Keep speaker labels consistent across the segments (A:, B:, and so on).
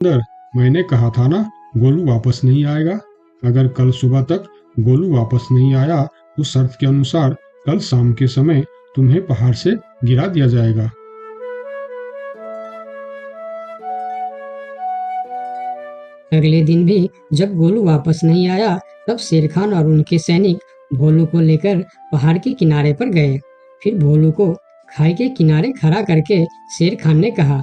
A: अंदर मैंने कहा था ना, गोलू वापस नहीं आएगा। अगर कल सुबह तक गोलू वापस नहीं आया तो शर्त के अनुसार कल शाम के समय तुम्हें पहाड़ से गिरा दिया जाएगा।
B: अगले दिन भी जब गोलू वापस नहीं आया, तब शेर खान और उनके सैनिक भोलू को लेकर पहाड़ के किनारे पर गए। फिर भोलू को खाई के किनारे खड़ा करके शेर खान ने कहा,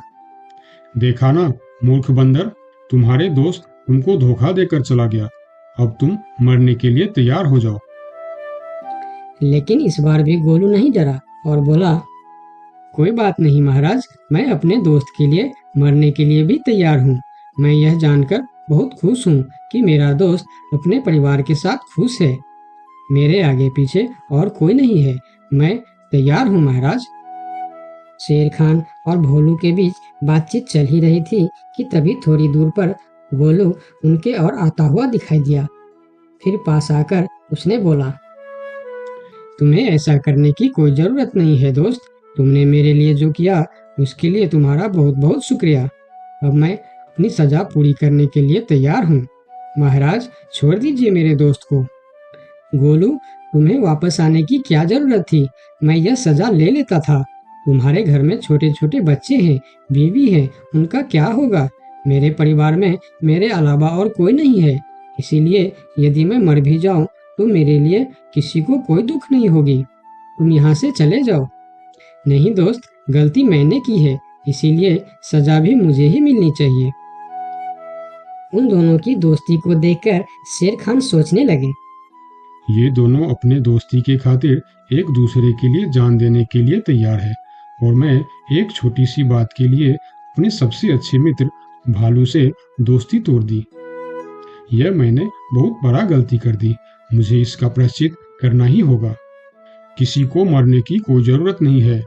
A: देखा ना मूर्ख बंदर, तुम्हारे दोस्त तुमको धोखा देकर चला गया। अब तुम मरने के लिए तैयार हो जाओ।
B: लेकिन इस बार भी गोलू नहीं डरा और बोला, कोई बात नहीं महाराज, मैं अपने दोस्त के लिए मरने के लिए भी तैयार हूँ। मैं यह जानकर बहुत खुश हूँ कि मेरा दोस्त अपने परिवार के साथ खुश है। मेरे आगे पीछे और कोई नहीं है। मैं तैयार हूँ महाराज। शेर खान और भोलू के बीच बातचीत चल ही रही थी कि तभी थोड़ी दूर पर गोलू उनके और आता हुआ दिखाई दिया। फिर पास आकर उसने बोला, तुम्हें ऐसा करने की कोई जरूरत नहीं है दोस्त। तुमने मेरे लिए जो किया उसके लिए तुम्हारा बहुत बहुत शुक्रिया। अब मैं अपनी सजा पूरी करने के लिए तैयार हूँ। महाराज, छोड़ दीजिए मेरे दोस्त को। गोलू, तुम्हें वापस आने की क्या जरूरत थी? मैं यह सजा ले लेता था। तुम्हारे घर में छोटे छोटे बच्चे हैं, बीवी है, उनका क्या होगा? मेरे परिवार में मेरे अलावा और कोई नहीं है। इसीलिए यदि मैं मर भी जाऊं तो मेरे लिए किसी को कोई दुख नहीं होगी। तुम यहाँ से चले जाओ। नहीं दोस्त, गलती मैंने की है, इसीलिए सजा भी मुझे ही मिलनी चाहिए। उन दोनों की दोस्ती को देखकर शेर खान सोचने लगे,
A: ये दोनों अपने दोस्ती के खातिर एक दूसरे के लिए जान देने के लिए तैयार है, और मैं एक छोटी सी बात के लिए अपने सबसे अच्छे मित्र भालू से दोस्ती तोड़ दी। यह मैंने बहुत बड़ा गलती कर दी। मुझे इसका प्रायश्चित करना ही होगा। किसी को मरने की कोई जरूरत नहीं है।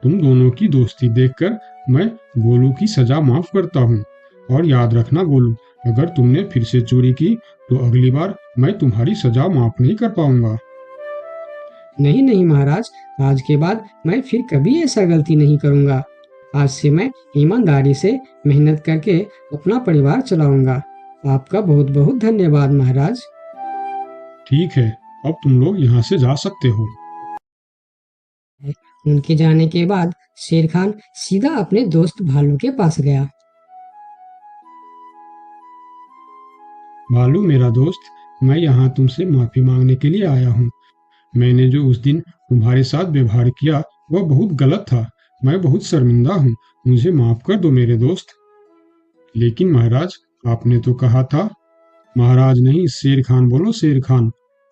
A: तुम दोनों की दोस्ती देखकर मैं गोलू की सजा माफ करता हूँ। और याद रखना गोलू, अगर तुमने फिर से चोरी की तो अगली बार मैं तुम्हारी सजा माफ नहीं कर पाऊंगा।
B: नहीं नहीं महाराज, आज के बाद मैं फिर कभी ऐसा गलती नहीं करूंगा। आज से मैं ईमानदारी से मेहनत करके अपना परिवार चलाऊंगा। आपका बहुत बहुत धन्यवाद महाराज।
A: ठीक है, अब तुम लोग यहाँ से जा सकते हो।
B: उनके जाने के बाद शेर खान सीधा अपने दोस्त भालू के पास गया।
A: भालू मेरा दोस्त, मैं यहाँ तुमसे माफी मांगने के लिए आया हूँ। मैंने जो उस दिन तुम्हारे साथ व्यवहार किया वह बहुत गलत था। मैं बहुत शर्मिंदा हूँ। मुझे माफ कर दो मेरे दोस्त। लेकिन महाराज, आपने तो कहा था। महाराज नहीं, शेर खान बोलो, शेर खान।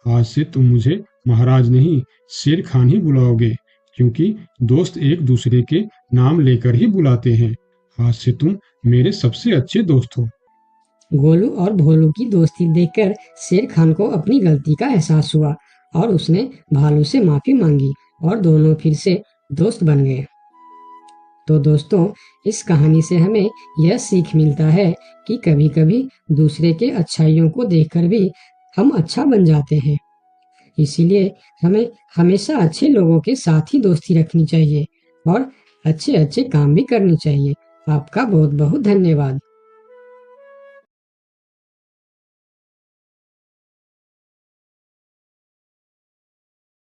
A: आज से तुम मुझे महाराज नहीं, शेर खान ही बुलाओगे, क्योंकि दोस्त एक दूसरे के नाम लेकर ही बुलाते हैं। आज से तुम मेरे सबसे अच्छे दोस्त हो।
B: गोलू और भोलू की दोस्ती देखकर शेर खान को अपनी गलती का एहसास हुआ और उसने भालू से माफी मांगी और दोनों फिर से दोस्त बन गए। तो दोस्तों, इस कहानी से हमें यह सीख मिलता है कि कभी-कभी दूसरे के अच्छाइयों को देखकर भी हम अच्छा बन जाते हैं। इसीलिए हमें हमेशा अच्छे लोगों के साथ ही दोस्ती रखनी चाहिए और अच्छे-अच्छे काम भी करनी चाहिए। आपका बहुत-बहुत धन्यवाद।